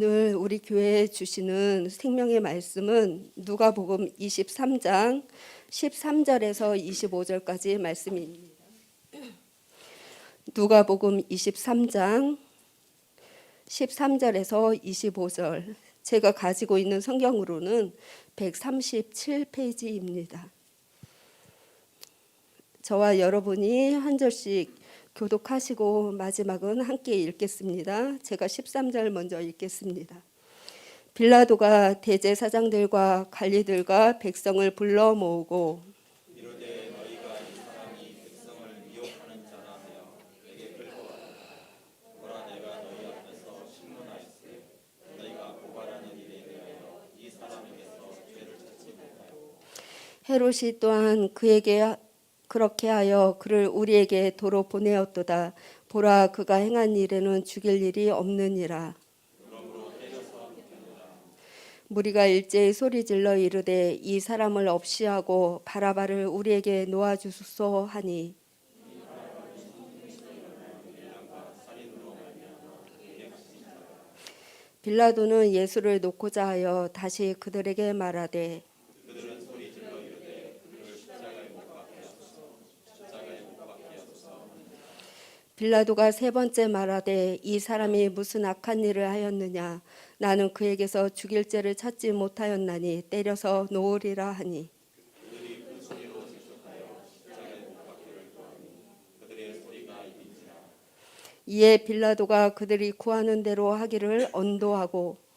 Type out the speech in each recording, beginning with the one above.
오늘 우리 교회에 주시는 생명의 말씀은 누가복음 23장 13절에서 25절까지 말씀입니다. 누가복음 23장 13절에서 25절, 제가 가지고 있는 성경으로는 137페이지입니다. 저와 여러분이 한 절씩 교독하시고 마지막은 함께 읽겠습니다. 제가 13절 먼저 읽겠습니다. 빌라도가 대제사장들과 관리들과 백성을 불러 모으고 이르되 너희가 이 사람이 백성을 미혹하는 자라며 내게 끌고 와라. 보라, 내가 너희 앞에서 신문하였으니 너희가 고발하는 일에 대하여 이 사람에게서 죄를 찾지 못하여. 헤롯이 또한 그에게 그렇게 하여 그를 우리에게 도로 보내었도다. 보라, 그가 행한 일에는 죽일 일이 없느니라. 무리가 일제히 소리질러 이르되 이 사람을 없이 하고 바라바를 우리에게 놓아주소서 하니 빌라도는 예수를 놓고자 하여 다시 그들에게 말하되 빌라도가 세 번째 말하되 이 사람이 무슨 악한 일을 하였느냐, 나는 그에게서 죽일 죄를 찾지 못하였나니 때려서 놓으리라 하니 이에 빌라도가 그들이 구하는 대로 하기를 언도하고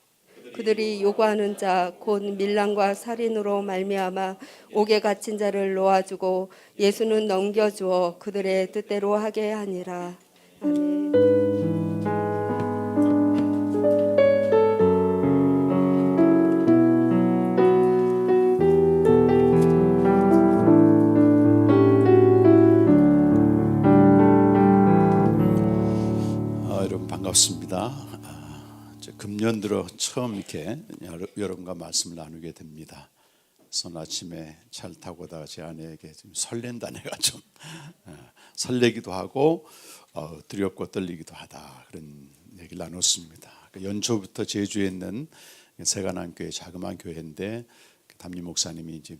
그들이 요구하는 자 곧 밀랑과 살인으로 말미암아 옥에 갇힌 자를 놓아주고 예수는 넘겨주어 그들의 뜻대로 하게 하니라. 아멘. 여러분 반갑습니다. 금년 들어 처음 이렇게 여러분과 말씀을 나누게 됩니다. 그래서 아침에 차를 타고 오다가 제 아내에게 좀 설렌다, 내가 좀 설레기도 하고 두렵고 떨리기도 하다, 그런 얘기를 나눴습니다. 연초부터 제주에 있는 세관암교회 자그마한 교회인데 담임 목사님이 이제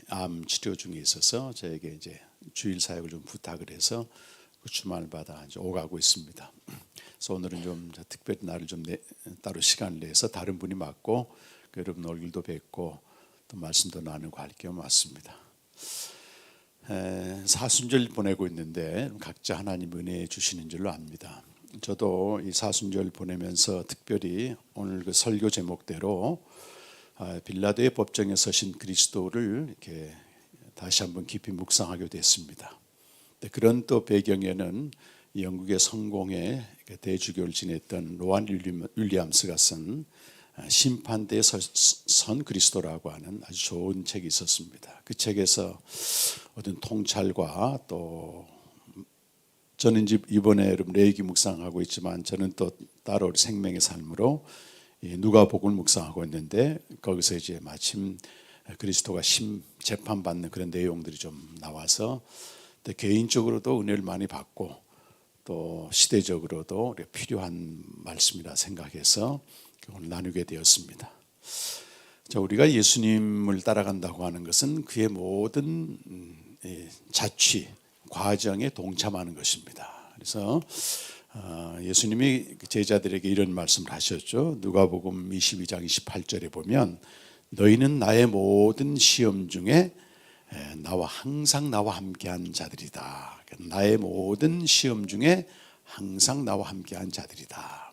암 치료 중에 있어서 저에게 이제 주일 사역을 좀 부탁을 해서 그 주말마다 이제 오가고 있습니다. 그래서 오늘은 좀 특별히 나를 좀 따로 시간을 내서 다른 분이 맡고 여러분 얼굴도 뵙고 또 말씀도 나누고 할 겸 왔습니다. 사순절 보내고 있는데 각자 하나님 은혜 주시는 줄로 압니다. 저도 이 사순절 보내면서 특별히 오늘 그 설교 제목대로 빌라도의 법정에 서신 그리스도를 이렇게 다시 한번 깊이 묵상하게 됐습니다. 그런 또 배경에는 영국의 성공의 대주교를 지냈던 로안 윌리엄스가 쓴 심판대에 선 그리스도라고 하는 아주 좋은 책이 있었습니다. 그 책에서 어떤 통찰과 또 저는 이번에 레이기 묵상하고 있지만 저는 또 따로 생명의 삶으로 누가복음을 묵상하고 있는데 거기서 이제 마침 그리스도가 재판받는 그런 내용들이 좀 나와서 개인적으로도 은혜를 많이 받고 또 시대적으로도 필요한 말씀이라 생각해서 오늘 나누게 되었습니다. 우리가 예수님을 따라간다고 하는 것은 그의 모든 자취, 과정에 동참하는 것입니다. 그래서 예수님이 제자들에게 이런 말씀을 하셨죠. 누가복음 22장 28절에 보면 너희는 나의 모든 시험 중에 항상 나와 함께한 자들이다. 나의 모든 시험 중에 항상 나와 함께한 자들이다.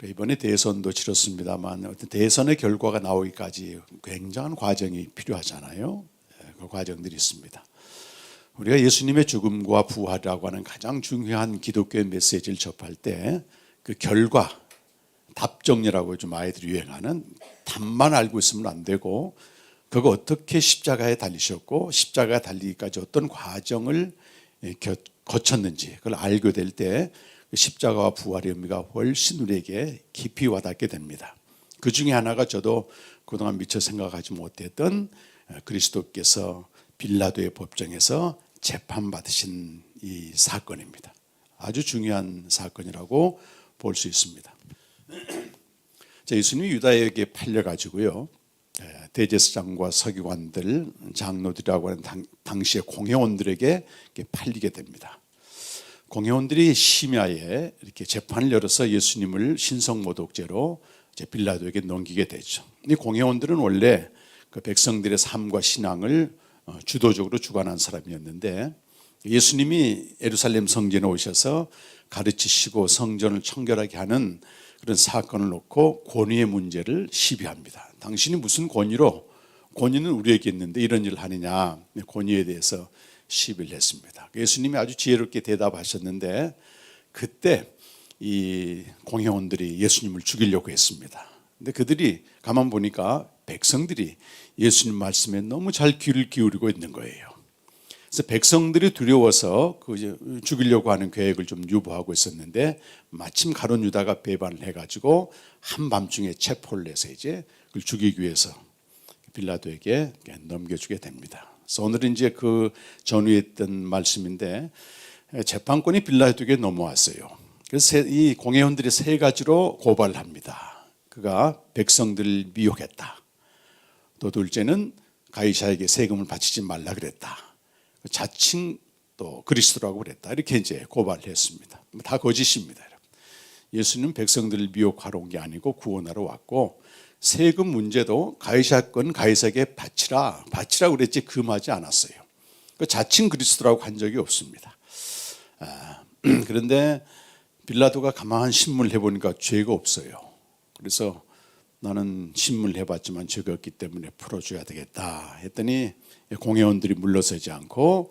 이번에 대선도 치렀습니다만 어떤 대선의 결과가 나오기까지 굉장한 과정이 필요하잖아요. 그 과정들이 있습니다. 우리가 예수님의 죽음과 부활이라고 하는 가장 중요한 기독교의 메시지를 접할 때 그 결과, 답정리라고 좀 아이들이 유행하는 답만 알고 있으면 안 되고 그거 어떻게 십자가에 달리셨고 십자가에 달리기까지 어떤 과정을 거쳤는지 그걸 알게 될 때 십자가와 부활의 의미가 훨씬 우리에게 깊이 와닿게 됩니다. 그 중에 하나가 저도 그동안 미처 생각하지 못했던 그리스도께서 빌라도의 법정에서 재판받으신 이 사건입니다. 아주 중요한 사건이라고 볼 수 있습니다. 예수님이 유다에게 팔려가지고요, 대제사장과 서기관들, 장로들이라고 하는 당시의 공회원들에게 팔리게 됩니다. 공회원들이 심야에 이렇게 재판을 열어서 예수님을 신성모독죄로 빌라도에게 넘기게 되죠. 이 공회원들은 원래 그 백성들의 삶과 신앙을 주도적으로 주관한 사람이었는데, 예수님이 예루살렘 성전에 오셔서 가르치시고 성전을 청결하게 하는 그런 사건을 놓고 권위의 문제를 시비합니다. 당신이 무슨 권위로, 권위는 우리에게 있는데 이런 일을 하느냐, 권위에 대해서 시비를 했습니다. 예수님이 아주 지혜롭게 대답하셨는데, 그때 이 공회원들이 예수님을 죽이려고 했습니다. 근데 그들이 가만 보니까 백성들이 예수님 말씀에 너무 잘 귀를 기울이고 있는 거예요. 그래서 백성들이 두려워서 죽이려고 하는 계획을 좀 유보하고 있었는데, 마침 가룟 유다가 배반을 해가지고 한밤중에 체포를 해서 이제 그걸 죽이기 위해서 빌라도에게 넘겨주게 됩니다. 그래서 오늘은 이제 그 전후에 했던 말씀인데, 재판권이 빌라도에게 넘어왔어요. 그래서 이 공회원들이 세 가지로 고발을 합니다. 그가 백성들을 미혹했다. 또 둘째는 가이사에게 세금을 바치지 말라 그랬다. 자칭 또 그리스도라고 그랬다. 이렇게 이제 고발을 했습니다. 다 거짓입니다, 여러분. 예수님 백성들을 미혹하러 온 게 아니고 구원하러 왔고, 세금 문제도 가이사건 가이사에게 바치라 그랬지 금하지 않았어요. 자칭 그리스도라고 한 적이 없습니다. 그런데 빌라도가 가만한 신문을 해보니까 죄가 없어요. 그래서 나는 신문을 해봤지만 죄가 없기 때문에 풀어줘야 되겠다 했더니, 공회원들이 물러서지 않고,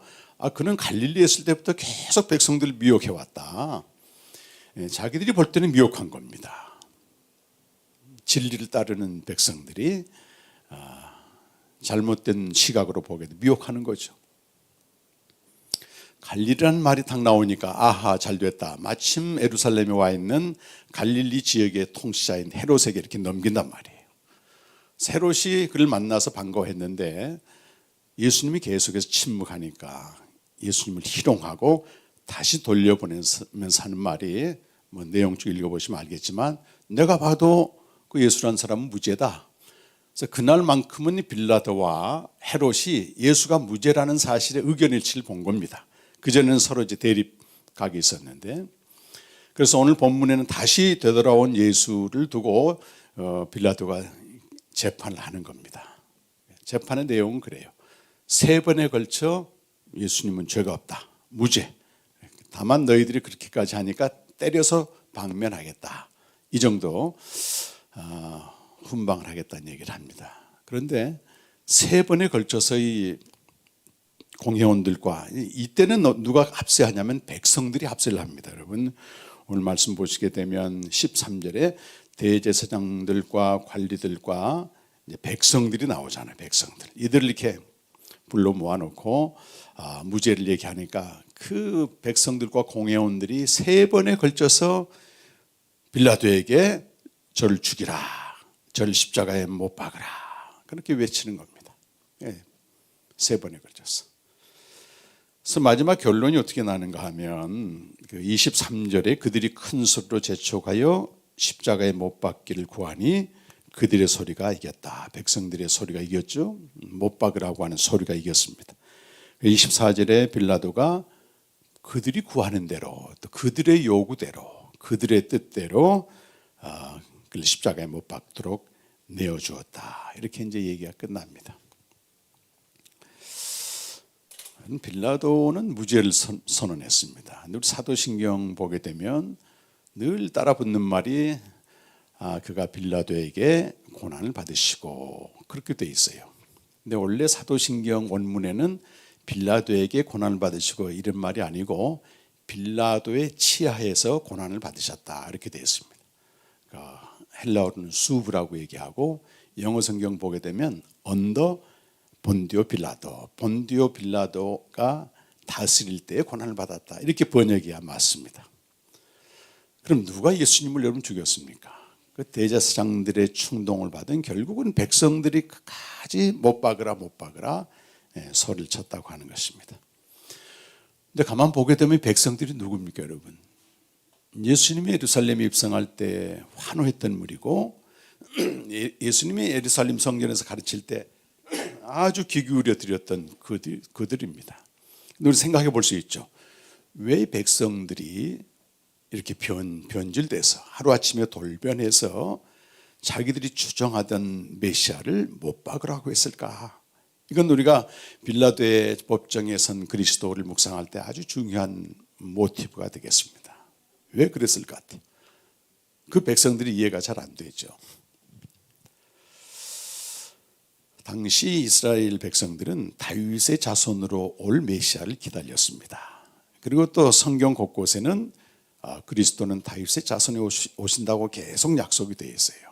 그는 갈릴리에 있을 때부터 계속 백성들을 미혹해왔다. 자기들이 볼 때는 미혹한 겁니다. 진리를 따르는 백성들이 잘못된 시각으로 보게 돼 미혹하는 거죠. 갈릴리라는 말이 딱 나오니까 아하, 잘 됐다. 마침 예루살렘에 와 있는 갈릴리 지역의 통치자인 헤롯에게 이렇게 넘긴단 말이에요. 헤롯이 그를 만나서 반가워했는데, 예수님이 계속해서 침묵하니까 예수님을 희롱하고 다시 돌려보내면서 하는 말이, 뭐 내용 쭉 읽어보시면 알겠지만, 내가 봐도 그 예수라는 사람은 무죄다. 그래서 그날만큼은 빌라도와 헤롯이 예수가 무죄라는 사실에 의견일치를 본 겁니다. 그전에는 서로 이제 대립각이 있었는데, 그래서 오늘 본문에는 다시 되돌아온 예수를 두고 빌라도가 재판을 하는 겁니다. 재판의 내용은 그래요. 3번에 걸쳐 예수님은 죄가 없다, 무죄. 다만 너희들이 그렇게까지 하니까 때려서 방면하겠다. 이 정도 훈방을 하겠다는 얘기를 합니다. 그런데 3번에 걸쳐서 이 공회원들과, 이때는 누가 합세하냐면 백성들이 합세를 합니다. 여러분 오늘 말씀 보시게 되면 13절에 대제사장들과 관리들과 백성들이 나오잖아요. 백성들, 이들을 이렇게 불러 모아놓고 무죄를 얘기하니까 그 백성들과 공회원들이 3번에 걸쳐서 빌라도에게 저를 죽이라, 저를 십자가에 못 박으라, 그렇게 외치는 겁니다. 3번에 걸쳐서. 그래서 마지막 결론이 어떻게 나는가 하면, 그 23절에 그들이 큰 소리로 재촉하여 십자가에 못 박기를 구하니 그들의 소리가 이겼다. 백성들의 소리가 이겼죠. 못 박으라고 하는 소리가 이겼습니다. 24절에 빌라도가 그들이 구하는 대로, 또 그들의 요구대로, 그들의 뜻대로 그를 십자가에 못 박도록 내어주었다. 이렇게 이제 얘기가 끝납니다. 빌라도는 무죄를 선언했습니다. 우리 사도신경 보게 되면 늘 따라붙는 말이 그가 빌라도에게 고난을 받으시고, 그렇게 돼 있어요. 근데 원래 사도신경 원문에는 빌라도에게 고난을 받으시고 이런 말이 아니고 빌라도의 치하에서 고난을 받으셨다, 이렇게 되어 있습니다. 헬라어로는 수브라고 얘기하고, 영어 성경 보게 되면 언더 본디오 빌라도, 본디오 빌라도가 다스릴 때에 고난을 받았다, 이렇게 번역이야 맞습니다. 그럼 누가 예수님을 여러분 죽였습니까? 그 대제사장들의 충동을 받은, 결국은 백성들이 끝까지 못 박으라 소리를 쳤다고 하는 것입니다. 근데 가만 보게 되면 백성들이 누굽니까, 여러분? 예수님이 예루살렘에 입성할 때 환호했던 무리고, 예수님이 예루살렘 성전에서 가르칠 때 아주 귀 기울여 드렸던 그들입니다. 우리 생각해 볼 수 있죠. 왜 백성들이 이렇게 변질돼서 하루아침에 돌변해서 자기들이 추정하던 메시아를 못 박으라고 했을까? 이건 우리가 빌라도의 법정에 선 그리스도를 묵상할 때 아주 중요한 모티브가 되겠습니다. 왜 그랬을 것 같아요? 그 백성들이 이해가 잘 안 되죠. 당시 이스라엘 백성들은 다윗의 자손으로 올 메시아를 기다렸습니다. 그리고 또 성경 곳곳에는 그리스도는 다윗의 자손에 오신다고 계속 약속이 되어 있어요.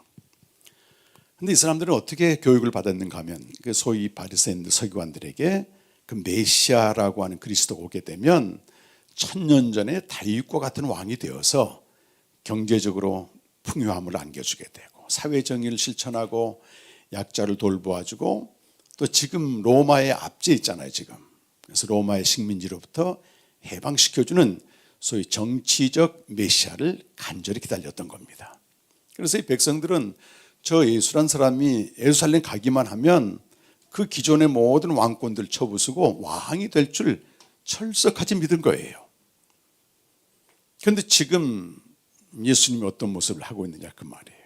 그런데 이 사람들은 어떻게 교육을 받았는가 하면 그 소위 바리새인들 서기관들에게 그 메시아라고 하는 그리스도가 오게 되면 1000년 전에 다윗과 같은 왕이 되어서 경제적으로 풍요함을 안겨주게 되고 사회 정의를 실천하고 약자를 돌보아주고 또 지금 로마의 압제 있잖아요 지금. 그래서 로마의 식민지로부터 해방시켜주는 소위 정치적 메시아를 간절히 기다렸던 겁니다. 그래서 이 백성들은 저 예수란 사람이 예루살렘 가기만 하면 그 기존의 모든 왕권들 쳐부수고 왕이 될 줄 철석하지 믿은 거예요. 그런데 지금 예수님이 어떤 모습을 하고 있느냐 그 말이에요.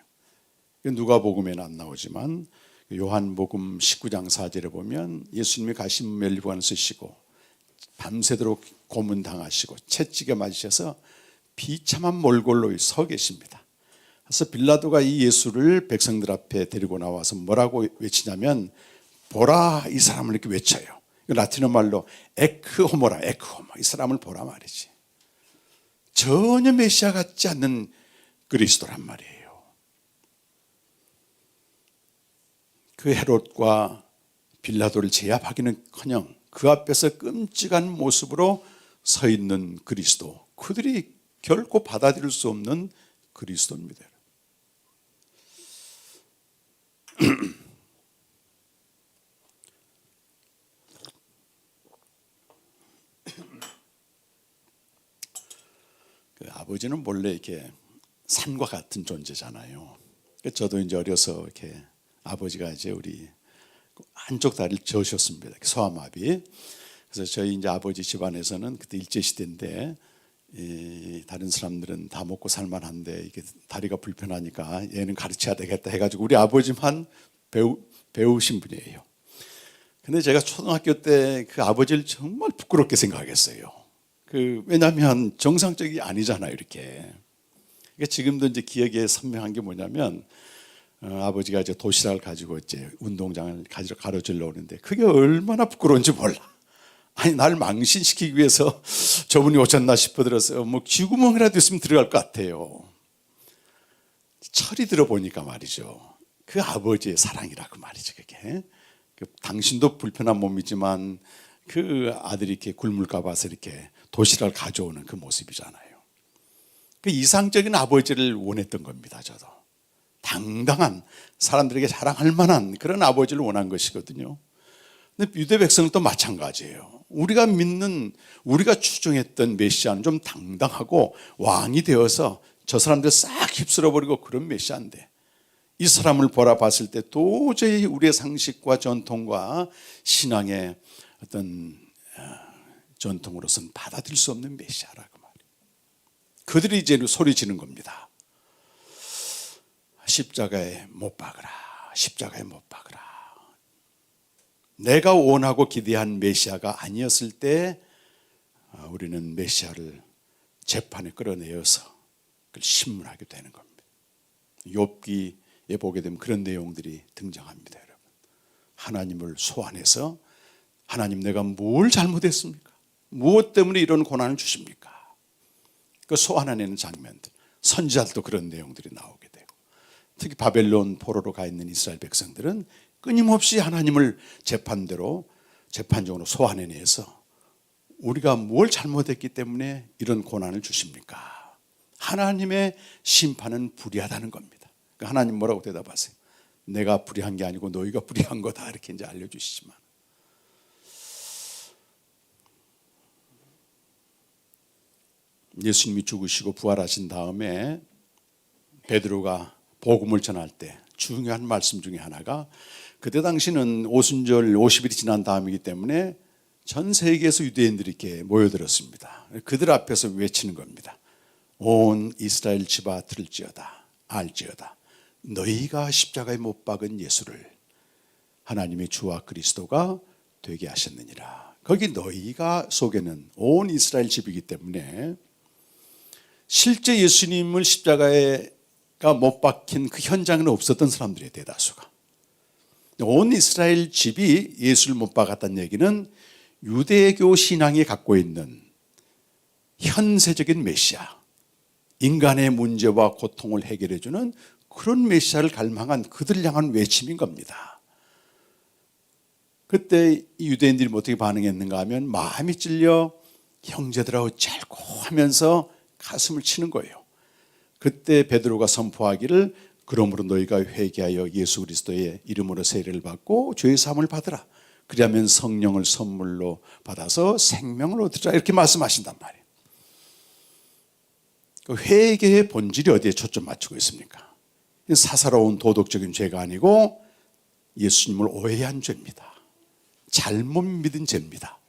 누가복음에는 안 나오지만 요한복음 19장 4절에 보면 예수님이 가신 멜리관을 쓰시고 밤새도록 고문당하시고 채찍에 맞으셔서 비참한 몰골로 서 계십니다. 그래서 빌라도가 이 예수를 백성들 앞에 데리고 나와서 뭐라고 외치냐면 보라 이 사람을 이렇게 외쳐요. 라틴어 말로 에크호모라 에크호모 이 사람을 보라 말이지. 전혀 메시아 같지 않는 그리스도란 말이에요. 그 헤롯과 빌라도를 제압하기는커녕 그 앞에서 끔찍한 모습으로 서 있는 그리스도, 그들이 결코 받아들일 수 없는 그리스도입니다. 그 아버지는 원래 이렇게 산과 같은 존재잖아요. 저도 이제 어려서 이렇게 아버지가 이제 우리 한쪽 다리를 저으셨습니다. 소아마비. 그래서 저희 이제 아버지 집안에서는 그때 일제 시대인데 다른 사람들은 다 먹고 살만한데 이게 다리가 불편하니까 얘는 가르쳐야 되겠다 해가지고 우리 아버지만 배우신 분이에요. 근데 제가 초등학교 때 그 아버지를 정말 부끄럽게 생각했어요. 왜냐하면 정상적이 아니잖아요, 이렇게. 그러니까 지금도 이제 기억에 선명한 게 뭐냐면 아버지가 이제 도시락을 가지고 이제 운동장을 가로질러 오는데 그게 얼마나 부끄러운지 몰라. 아니 날 망신시키기 위해서 저분이 오셨나 싶어들어서 뭐 쥐구멍이라도 있으면 들어갈 것 같아요. 철이 들어보니까 말이죠. 그 아버지의 사랑이라고 말이죠. 그게 당신도 불편한 몸이지만 그 아들이 이렇게 굶을까 봐서 이렇게 도시락을 가져오는 그 모습이잖아요. 그 이상적인 아버지를 원했던 겁니다. 저도 당당한 사람들에게 자랑할 만한 그런 아버지를 원한 것이거든요. 근데 유대 백성도 마찬가지예요. 우리가 믿는, 우리가 추종했던 메시아는 좀 당당하고 왕이 되어서 저 사람들 싹 휩쓸어버리고 그런 메시아인데 이 사람을 바라봤을 때 도저히 우리의 상식과 전통과 신앙의 어떤 전통으로서는 받아들일 수 없는 메시아라고 말이에요. 그들이 이제 소리 지는 겁니다. 십자가에 못 박으라. 십자가에 못 박으라. 내가 원하고 기대한 메시아가 아니었을 때 우리는 메시아를 재판에 끌어내어서 그걸 신문하게 되는 겁니다. 욥기에 보게 되면 그런 내용들이 등장합니다. 여러분, 하나님을 소환해서 하나님 내가 뭘 잘못했습니까? 무엇 때문에 이런 고난을 주십니까? 그 소환하는 장면들, 선지자들도 그런 내용들이 나오게 되고, 특히 바벨론 포로로 가 있는 이스라엘 백성들은 끊임없이 하나님을 재판적으로 소환해내서 우리가 뭘 잘못했기 때문에 이런 고난을 주십니까? 하나님의 심판은 불의하다는 겁니다. 하나님 뭐라고 대답하세요? 내가 불의한 게 아니고 너희가 불의한 거다 이렇게 이제 알려주시지만, 예수님이 죽으시고 부활하신 다음에 베드로가 복음을 전할 때 중요한 말씀 중에 하나가 그때 당시는 오순절 50일이 지난 다음이기 때문에 전 세계에서 유대인들이 이렇게 모여들었습니다. 그들 앞에서 외치는 겁니다. 온 이스라엘 집아 들을지어다 알지어다 너희가 십자가에 못 박은 예수를 하나님의 주와 그리스도가 되게 하셨느니라. 거기 너희가 속에는 온 이스라엘 집이기 때문에 실제 예수님을 십자가에가 못 박힌 그 현장에는 없었던 사람들의 대다수가. 온 이스라엘 집이 예수를 못 박았다는 얘기는 유대교 신앙이 갖고 있는 현세적인 메시아, 인간의 문제와 고통을 해결해 주는 그런 메시아를 갈망한 그들을 향한 외침인 겁니다. 그때 이 유대인들이 어떻게 반응했는가 하면 마음이 찔려 형제들하고 짤고 하면서 가슴을 치는 거예요. 그때 베드로가 선포하기를 그러므로 너희가 회개하여 예수 그리스도의 이름으로 세례를 받고 죄의 사함을 받으라. 그리하면 성령을 선물로 받아서 생명을 얻으라. 이렇게 말씀하신단 말이에요. 그 회개의 본질이 어디에 초점 맞추고 있습니까? 사사로운 도덕적인 죄가 아니고 예수님을 오해한 죄입니다. 잘못 믿은 죄입니다.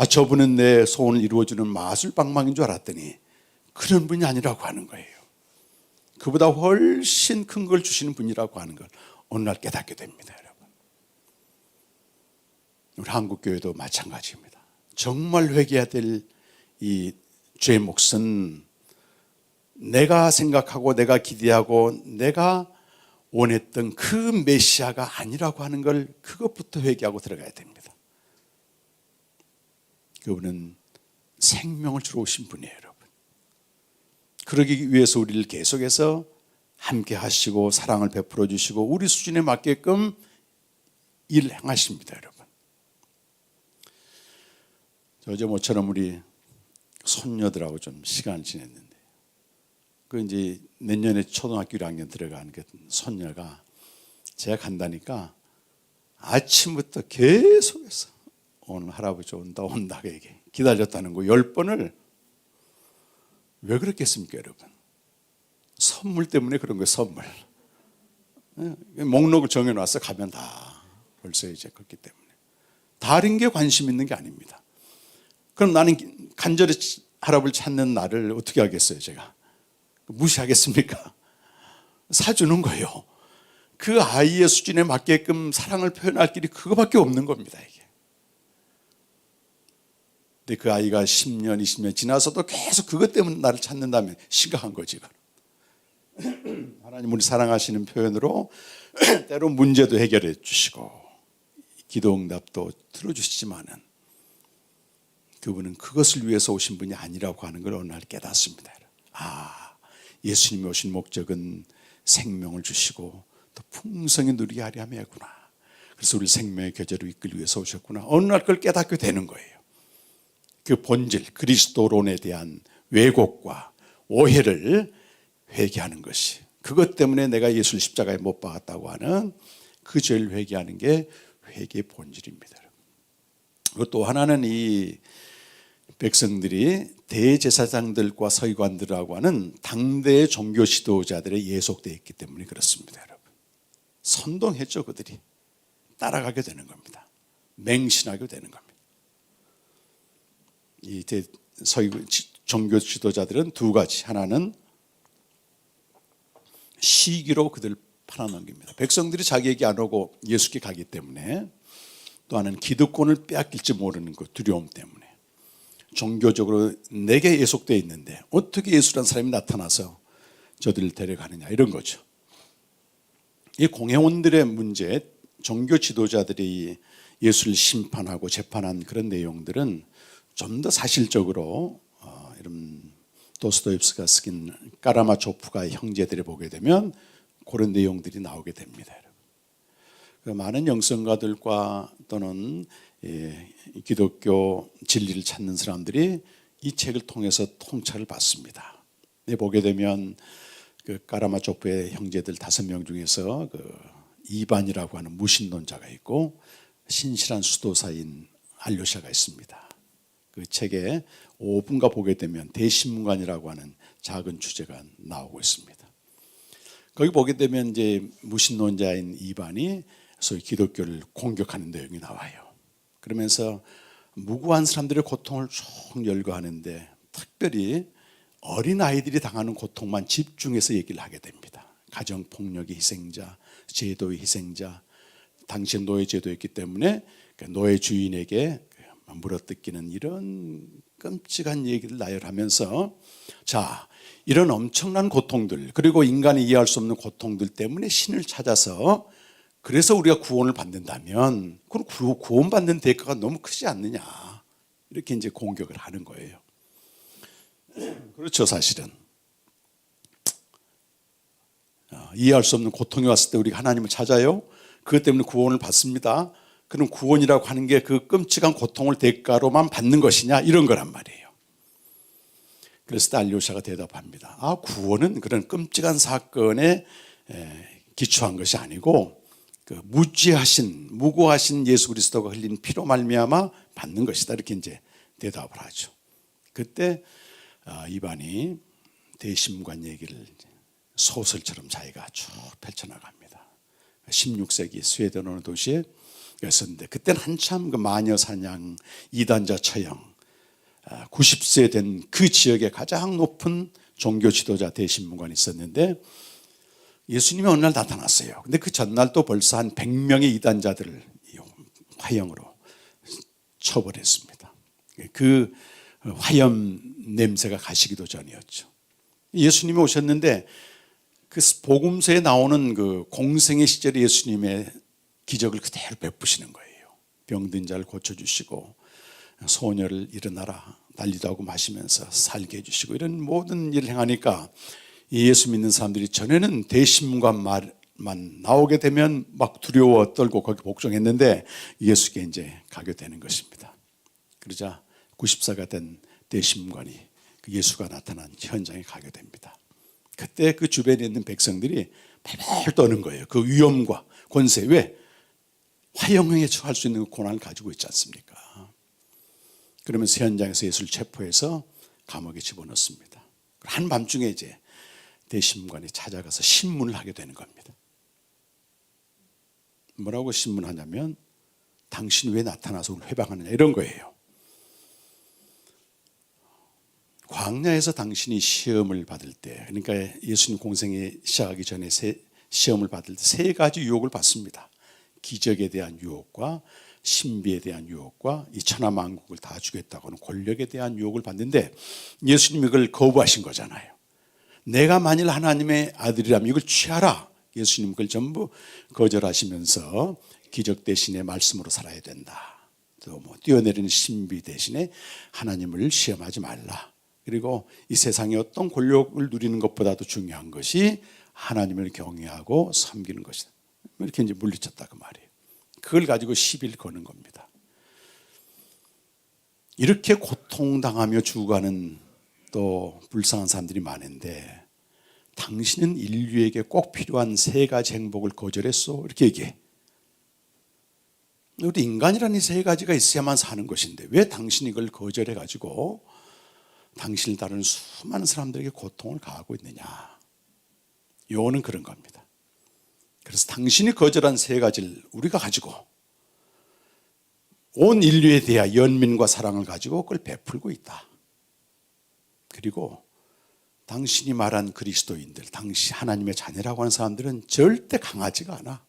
저분은 내 소원을 이루어주는 마술방망인 줄 알았더니 그런 분이 아니라고 하는 거예요. 그보다 훨씬 큰 걸 주시는 분이라고 하는 걸 어느 날 깨닫게 됩니다. 여러분, 우리 한국교회도 마찬가지입니다. 정말 회개해야 될 이 죄의 몫은 내가 생각하고 내가 기대하고 내가 원했던 그 메시아가 아니라고 하는 걸 그것부터 회개하고 들어가야 됩니다. 그분은 생명을 주러 오신 분이에요, 여러분. 그러기 위해서 우리를 계속해서 함께 하시고 사랑을 베풀어 주시고 우리 수준에 맞게끔 일을 행하십니다, 여러분. 어제 모처럼 우리 손녀들하고 좀 시간을 지냈는데 그 이제 내년에 초등학교 1학년 들어가는 그 손녀가 제가 간다니까 아침부터 계속해서 오늘 할아버지 온다 얘기 기다렸다는 거 10번을. 왜 그랬겠습니까, 여러분? 선물 때문에 그런 거예요, 선물. 목록을 정해놨어. 가면 다 벌써 이제 그렇기 때문에 다른 게 관심 있는 게 아닙니다. 그럼 나는 간절히 할아버지를 찾는 나를 어떻게 하겠어요, 제가? 무시하겠습니까? 사주는 거예요. 그 아이의 수준에 맞게끔 사랑을 표현할 길이 그거밖에 없는 겁니다, 이게. 근데 그 아이가 10년, 20년 지나서도 계속 그것 때문에 나를 찾는다면 심각한 거지. 하나님 우리 사랑하시는 표현으로 때로 문제도 해결해 주시고 기도 응답도 들어주시지만은 그분은 그것을 위해서 오신 분이 아니라고 하는 걸 어느 날 깨닫습니다. 예수님이 오신 목적은 생명을 주시고 또 풍성히 누리게 하려 함이었구나. 그래서 우리 생명의 계절을 이끌기 위해서 오셨구나. 어느 날 그걸 깨닫게 되는 거예요. 그 본질, 그리스도론에 대한 왜곡과 오해를 회개하는 것이, 그것 때문에 내가 예수를 십자가에 못 박았다고 하는 그 죄를 회개하는 게 회개의 본질입니다. 그리고 또 하나는 이 백성들이 대제사장들과 서기관들하고 하는 당대의 종교 지도자들에 예속되어 있기 때문에 그렇습니다, 여러분. 선동했죠, 그들이. 따라가게 되는 겁니다. 맹신하게 되는 겁니다. 이 종교 지도자들은 두 가지. 하나는 시기로 그들 팔아넘깁니다. 백성들이 자기에게 안 오고 예수께 가기 때문에. 또 하나는 기득권을 빼앗길지 모르는 그 두려움 때문에. 종교적으로 내게 예속되어 있는데 어떻게 예수라는 사람이 나타나서 저들을 데려가느냐, 이런 거죠. 이 공회원들의 문제, 종교 지도자들이 예수를 심판하고 재판한 그런 내용들은 좀 더 사실적으로 이런 도스토옙스키가 쓰긴 까라마초프가의 형제들을 보게 되면 그런 내용들이 나오게 됩니다. 많은 영성가들과 또는 기독교 진리를 찾는 사람들이 이 책을 통해서 통찰을 받습니다. 보게 되면 그 까라마초프의 형제들 5명 중에서 그 이반이라고 하는 무신론자가 있고 신실한 수도사인 알료샤가 있습니다. 그 책에 5분가 보게 되면 대신문관이라고 하는 작은 주제가 나오고 있습니다. 거기 보게 되면 이제 무신론자인 이반이 소위 기독교를 공격하는 내용이 나와요. 그러면서 무고한 사람들의 고통을 쭉 열거하는데 특별히 어린 아이들이 당하는 고통만 집중해서 얘기를 하게 됩니다. 가정폭력의 희생자, 제도의 희생자, 당시 노예 제도였기 때문에 노예 주인에게 물어뜯기는 이런 끔찍한 얘기를 나열하면서, 자, 이런 엄청난 고통들, 그리고 인간이 이해할 수 없는 고통들 때문에 신을 찾아서 그래서 우리가 구원을 받는다면 그럼 구원받는 대가가 너무 크지 않느냐, 이렇게 이제 공격을 하는 거예요. 그렇죠. 사실은 이해할 수 없는 고통이 왔을 때 우리가 하나님을 찾아요. 그것 때문에 구원을 받습니다. 그럼 구원이라고 하는 게 그 끔찍한 고통을 대가로만 받는 것이냐, 이런 거란 말이에요. 그래서 달리오샤가 대답합니다. 구원은 그런 끔찍한 사건에 기초한 것이 아니고 그 무고하신 예수 그리스도가 흘린 피로 말미암아 받는 것이다, 이렇게 이제 대답을 하죠. 그때 이반이 대심관 얘기를 소설처럼 자기가 쭉 펼쳐나갑니다. 16세기 스웨덴 어느 도시에 였었는데, 그때는 한참 그 마녀 사냥, 이단자 처형, 90세 된 그 지역의 가장 높은 종교 지도자 대신문관이 있었는데, 예수님이 어느 날 나타났어요. 근데 그 전날 또 벌써 한 100명의 이단자들을 화형으로 처벌했습니다. 그 화염 냄새가 가시기도 전이었죠. 예수님이 오셨는데 그 복음서에 나오는 그 공생의 시절에 예수님의 기적을 그대로 베푸시는 거예요. 병든 자를 고쳐주시고, 소녀를 일어나라 난리도 하고 마시면서 살게 해주시고, 이런 모든 일을 행하니까 이 예수 믿는 사람들이 전에는 대신문관 말만 나오게 되면 막 두려워 떨고 거기 복종했는데 예수께 이제 가게 되는 것입니다. 그러자 90세가 된 대신문관이 그 예수가 나타난 현장에 가게 됩니다. 그때 그 주변에 있는 백성들이 발발 떠는 거예요. 그 위엄과 권세. 왜? 화형에 처할 수 있는 고난을 가지고 있지 않습니까? 그러면서 현장에서 예수를 체포해서 감옥에 집어넣습니다. 한밤중에 이제 대신문관이 찾아가서 신문을 하게 되는 겁니다. 뭐라고 신문하냐면, 당신 왜 나타나서 우리를 회방하느냐, 이런 거예요. 광야에서 당신이 시험을 받을 때, 그러니까 예수님 공생에 시작하기 전에 시험을 받을 때 3가지 유혹을 받습니다. 기적에 대한 유혹과 신비에 대한 유혹과 이 천하만국을 다 주겠다고 하는 권력에 대한 유혹을 받는데, 예수님이 그걸 거부하신 거잖아요. 내가 만일 하나님의 아들이라면 이걸 취하라. 예수님 그걸 전부 거절하시면서 기적 대신에 말씀으로 살아야 된다. 또 뛰어내리는 신비 대신에 하나님을 시험하지 말라. 그리고 이 세상의 어떤 권력을 누리는 것보다도 중요한 것이 하나님을 경외하고 섬기는 것이다. 이렇게 이제 물리쳤다 그 말이에요. 그걸 가지고 시비를 거는 겁니다. 이렇게 고통당하며 죽어가는 또 불쌍한 사람들이 많은데, 당신은 인류에게 꼭 필요한 3가지 행복을 거절했어, 이렇게 얘기해. 우리 인간이라는 이 3가지가 있어야만 사는 것인데 왜 당신이 이걸 거절해가지고 당신을 따르는 수많은 사람들에게 고통을 가하고 있느냐. 요거는 그런 겁니다. 그래서 당신이 거절한 3가지를 우리가 가지고 온 인류에 대한 연민과 사랑을 가지고 그걸 베풀고 있다. 그리고 당신이 말한 그리스도인들, 당시 하나님의 자녀라고 하는 사람들은 절대 강하지가 않아.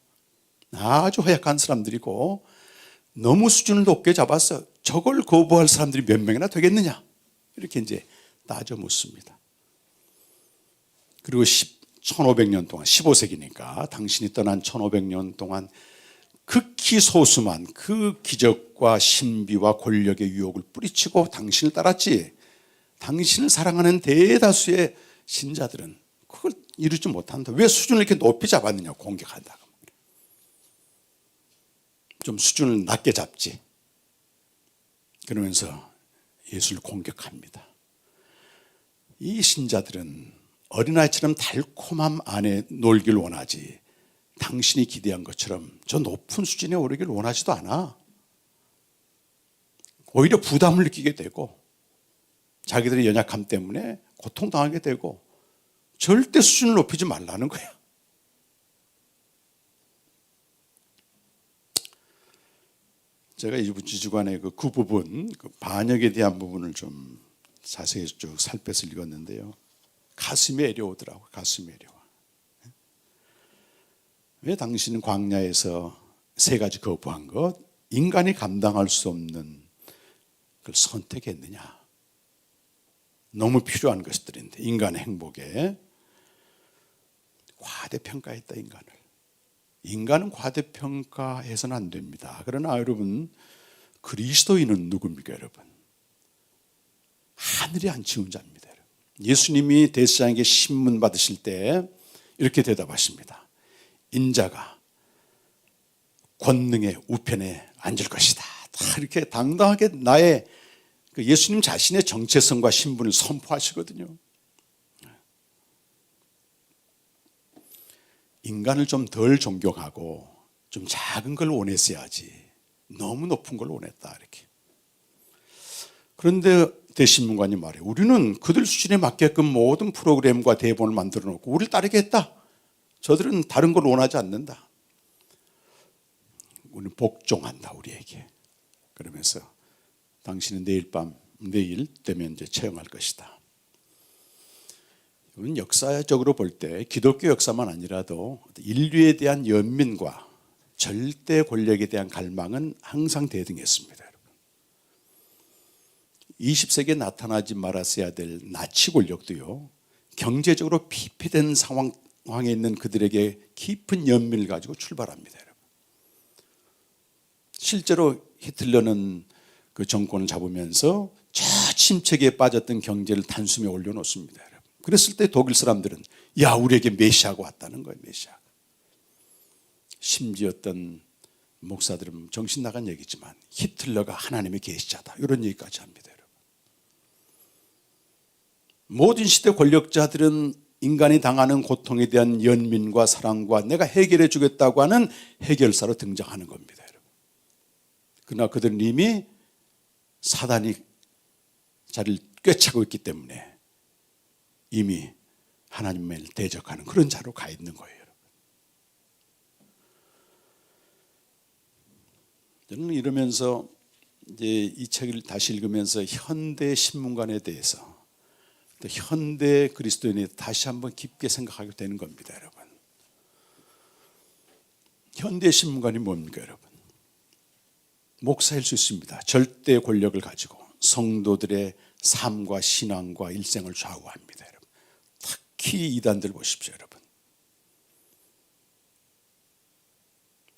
아주 허약한 사람들이고 너무 수준을 높게 잡아서 저걸 거부할 사람들이 몇 명이나 되겠느냐, 이렇게 이제 따져 묻습니다. 그리고 1500년 동안, 15세기니까 당신이 떠난 1500년 동안 극히 소수만 그 기적과 신비와 권력의 유혹을 뿌리치고 당신을 따랐지, 당신을 사랑하는 대다수의 신자들은 그걸 이루지 못한다. 왜 수준을 이렇게 높이 잡았느냐, 공격한다. 좀 수준을 낮게 잡지. 그러면서 예수를 공격합니다. 이 신자들은 어린아이처럼 달콤함 안에 놀길 원하지, 당신이 기대한 것처럼 저 높은 수준에 오르길 원하지도 않아. 오히려 부담을 느끼게 되고 자기들의 연약함 때문에 고통당하게 되고 절대 수준을 높이지 말라는 거야. 제가 이번 주간에 그 부분, 그 반역에 대한 부분을 좀 자세히 쭉 살펴서 읽었는데요. 가슴이 애려오더라고요. 가슴이 애려와. 왜 당신은 광야에서 세 가지 거부한 것, 인간이 감당할 수 없는 그걸 선택했느냐? 너무 필요한 것들인데 인간의 행복에 과대평가했다. 인간은 과대평가해서는 안 됩니다. 그러나 여러분, 그리스도인은 누굽니까 여러분? 하늘이 안 치운 자입니다. 여러분. 예수님이 대제사장에게 신문 받으실 때 이렇게 대답하십니다. 인자가 권능의 우편에 앉을 것이다. 다 이렇게 당당하게 나의 예수님 자신의 정체성과 신분을 선포하시거든요. 인간을 좀 덜 존경하고 좀 작은 걸 원했어야지. 너무 높은 걸 원했다 이렇게. 그런데 대신문관이 말해요. 우리는 그들 수준에 맞게끔 모든 프로그램과 대본을 만들어 놓고 우리를 따르겠다. 저들은 다른 걸 원하지 않는다. 우리는 복종한다 우리에게. 그러면서 당신은 내일 되면 이제 처형할 것이다. 이건 역사적으로 볼 때 기독교 역사만 아니라도 인류에 대한 연민과 절대 권력에 대한 갈망은 항상 대등했습니다. 여러분. 20세기에 나타나지 말았어야 될 나치 권력도요. 경제적으로 피폐된 상황에 있는 그들에게 깊은 연민을 가지고 출발합니다. 여러분. 실제로 히틀러는 그 정권을 잡으면서 저 침체기에 빠졌던 경제를 단숨에 올려놓습니다. 여러분. 그랬을 때 독일 사람들은 야 우리에게 메시아가 왔다는 거예요. 메시아가. 심지어 어떤 목사들은 정신 나간 얘기지만 히틀러가 하나님의 계시자다 이런 얘기까지 합니다. 여러분. 모든 시대 권력자들은 인간이 당하는 고통에 대한 연민과 사랑과 내가 해결해 주겠다고 하는 해결사로 등장하는 겁니다. 여러분. 그러나 그들은 이미 사단이 자리를 꿰차고 있기 때문에 이미 하나님을 대적하는 그런 자로 가 있는 거예요. 여러분. 저는 이러면서 이제 이 책을 다시 읽으면서 현대 신문관에 대해서 또 현대 그리스도인에 다시 한번 깊게 생각하게 되는 겁니다. 여러분. 현대 신문관이 뭡니까 여러분? 목사일 수 있습니다. 절대 권력을 가지고 성도들의 삶과 신앙과 일생을 좌우합니다. 여러분. 특히 이단들 보십시오. 여러분.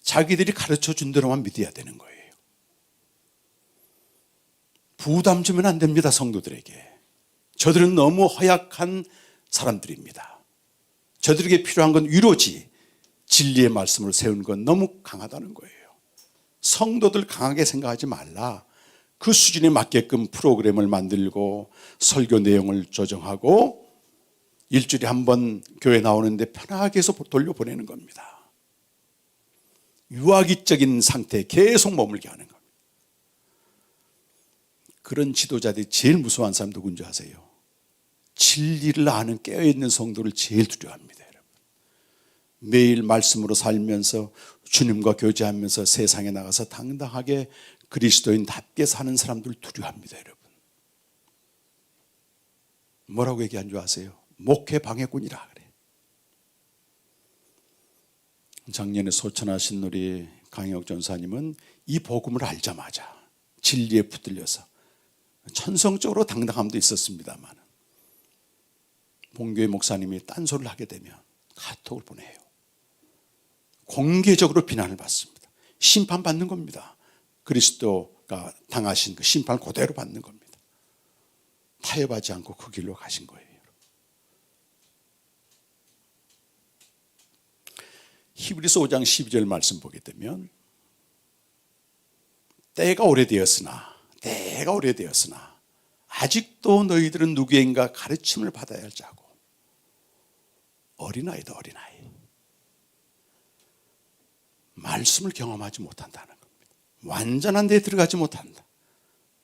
자기들이 가르쳐 준 대로만 믿어야 되는 거예요. 부담 주면 안 됩니다. 성도들에게. 저들은 너무 허약한 사람들입니다. 저들에게 필요한 건 위로지 진리의 말씀을 세우는 건 너무 강하다는 거예요. 성도들 강하게 생각하지 말라. 그 수준에 맞게끔 프로그램을 만들고 설교 내용을 조정하고 일주일에 한 번 교회 나오는데 편하게 해서 돌려보내는 겁니다. 유아기적인 상태에 계속 머물게 하는 겁니다. 그런 지도자들이 제일 무서워하는 사람 누군지 아세요? 진리를 아는 깨어있는 성도를 제일 두려워합니다. 여러분. 매일 말씀으로 살면서 주님과 교제하면서 세상에 나가서 당당하게 그리스도인답게 사는 사람들 두려워합니다. 여러분. 뭐라고 얘기한 줄 아세요? 목회 방해꾼이라 그래. 작년에 소천하신 우리 강혁 전사님은 이 복음을 알자마자 진리에 붙들려서 천성적으로 당당함도 있었습니다만 본교회 목사님이 딴소리를 하게 되면 카톡을 보내요. 공개적으로 비난을 받습니다. 심판받는 겁니다. 그리스도가 당하신 그 심판을 그대로 받는 겁니다. 타협하지 않고 그 길로 가신 거예요. 히브리서 5장 12절 말씀 보게 되면 때가 오래되었으나 아직도 너희들은 누구인가 가르침을 받아야 할 자고 어린아이다 어린아이. 말씀을 경험하지 못한다는 겁니다. 완전한 데에 들어가지 못한다.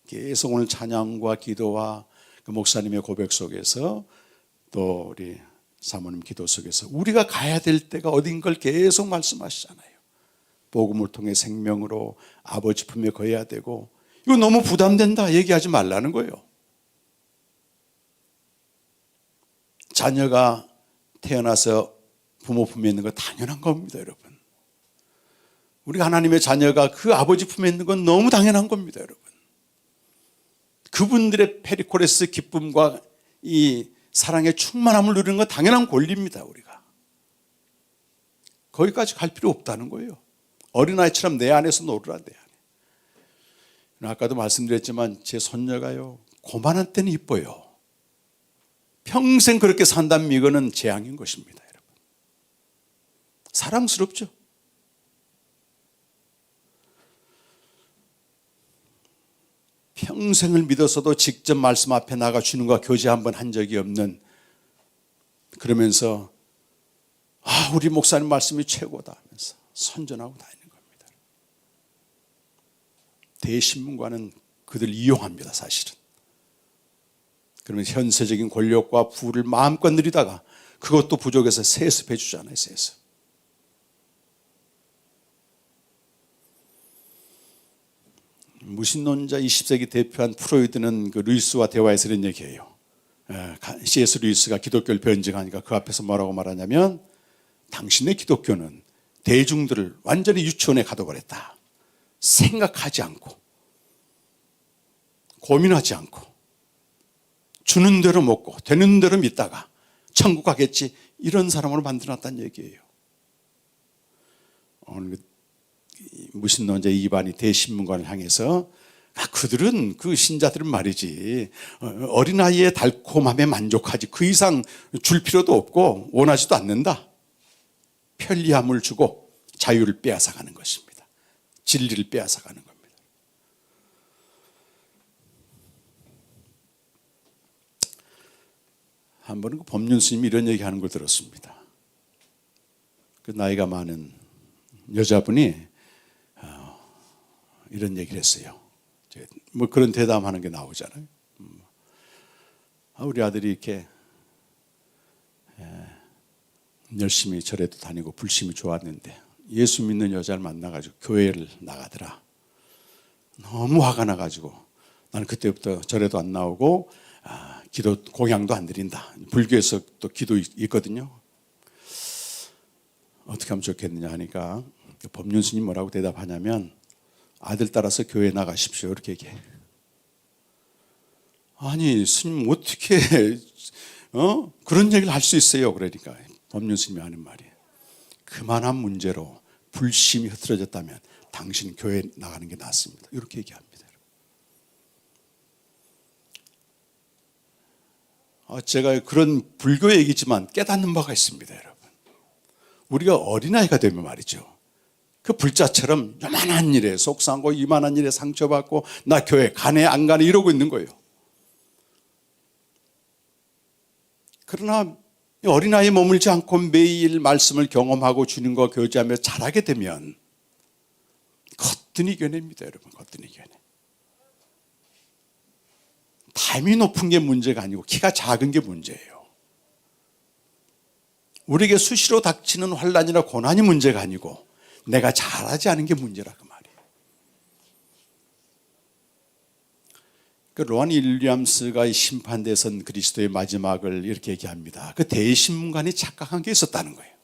계속 오늘 찬양과 기도와 그 목사님의 고백 속에서 또 우리 사모님 기도 속에서 우리가 가야 될 때가 어딘 걸 계속 말씀하시잖아요. 복음을 통해 생명으로 아버지 품에 거해야 되고, 이거 너무 부담된다 얘기하지 말라는 거예요. 자녀가 태어나서 부모 품에 있는 건 당연한 겁니다, 여러분. 우리 하나님의 자녀가 그 아버지 품에 있는 건 너무 당연한 겁니다, 여러분. 그분들의 페리코레스 기쁨과 이 사랑의 충만함을 누리는 건 당연한 권리입니다, 우리가. 거기까지 갈 필요 없다는 거예요. 어린아이처럼 내 안에서 놀으라, 내 안에. 아까도 말씀드렸지만 제 손녀가요, 고만한 때는 이뻐요. 평생 그렇게 산다면 이거는 재앙인 것입니다, 여러분. 사랑스럽죠? 평생을 믿어서도 직접 말씀 앞에 나가 주님과 교제 한번 한 적이 없는, 그러면서 우리 목사님 말씀이 최고다 하면서 선전하고 다니는 겁니다. 대신문과는 그들 이용합니다, 사실은. 그러면 현세적인 권력과 부를 마음껏 누리다가 그것도 부족해서 세습해 주잖아요, 세습. 무신론자 20세기 대표한 프로이드는 그 루이스와 대화에서 이런 얘기해요. C.S. 루이스가 기독교를 변증하니까 그 앞에서 뭐라고 말하냐면, 당신의 기독교는 대중들을 완전히 유치원에 가둬버렸다. 생각하지 않고 고민하지 않고 주는 대로 먹고 되는 대로 믿다가 천국 가겠지, 이런 사람으로 만들어놨다는 얘기예요. 오늘 무신론자 이반이 대신문관을 향해서 그들은, 그 신자들은 말이지, 어린아이의 달콤함에 만족하지 그 이상 줄 필요도 없고 원하지도 않는다. 편리함을 주고 자유를 빼앗아가는 것입니다. 진리를 빼앗아가는 겁니다. 한 번은 그 법륜 스님이 이런 얘기하는 걸 들었습니다. 그 나이가 많은 여자분이 이런 얘기를 했어요. 뭐 그런 대담하는 게 나오잖아요. 우리 아들이 이렇게 열심히 절에도 다니고 불심이 좋았는데 예수 믿는 여자를 만나가지고 교회를 나가더라. 너무 화가 나가지고 나는 그때부터 절에도 안 나오고 기도 공양도 안 드린다. 불교에서 또 기도 있거든요. 어떻게 하면 좋겠느냐 하니까 법륜 스님 뭐라고 대답하냐면, 아들 따라서 교회 나가십시오, 이렇게 얘기해. 아니 스님 어떻게 그런 얘기를 할 수 있어요? 그러니까 법륜 스님이 하는 말이, 그만한 문제로 불심이 흐트러졌다면 당신 교회 나가는 게 낫습니다, 이렇게 얘기합니다. 제가 그런 불교 얘기지만 깨닫는 바가 있습니다, 여러분. 우리가 어린아이가 되면 말이죠, 그 불자처럼 요만한 일에 속상하고 이만한 일에 상처받고 나 교회 가네 안 가네 이러고 있는 거예요. 그러나 어린아이에 머물지 않고 매일 말씀을 경험하고 주님과 교제하며 자라게 되면 거뜬히 이겨냅니다, 여러분. 거뜬히 이겨내. 담이 높은 게 문제가 아니고 키가 작은 게 문제예요. 우리에게 수시로 닥치는 환난이나 고난이 문제가 아니고 내가 잘하지 않은 게 문제라, 그 말이에요. 그 로한 윌리엄스가 심판대선 그리스도의 마지막을 이렇게 얘기합니다. 그 대신문관이 착각한 게 있었다는 거예요.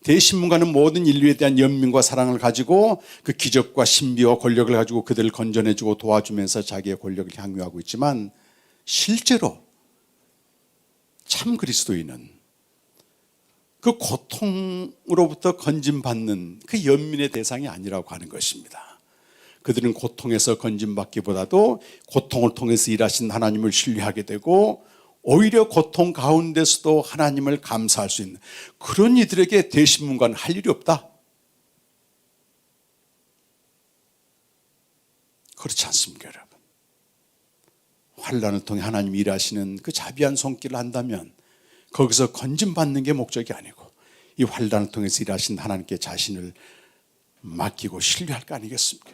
대신문관은 모든 인류에 대한 연민과 사랑을 가지고 그 기적과 신비와 권력을 가지고 그들을 건져내주고 도와주면서 자기의 권력을 향유하고 있지만, 실제로 참 그리스도인은 그 고통으로부터 건짐받는 그 연민의 대상이 아니라고 하는 것입니다. 그들은 고통에서 건짐받기보다도 고통을 통해서 일하신 하나님을 신뢰하게 되고, 오히려 고통 가운데서도 하나님을 감사할 수 있는 그런 이들에게 대신문관은 할 일이 없다. 그렇지 않습니까, 여러분? 환난을 통해 하나님이 일하시는 그 자비한 손길을 한다면 거기서 건짐받는 게 목적이 아니고 이 환난을 통해서 일하신 하나님께 자신을 맡기고 신뢰할 거 아니겠습니까?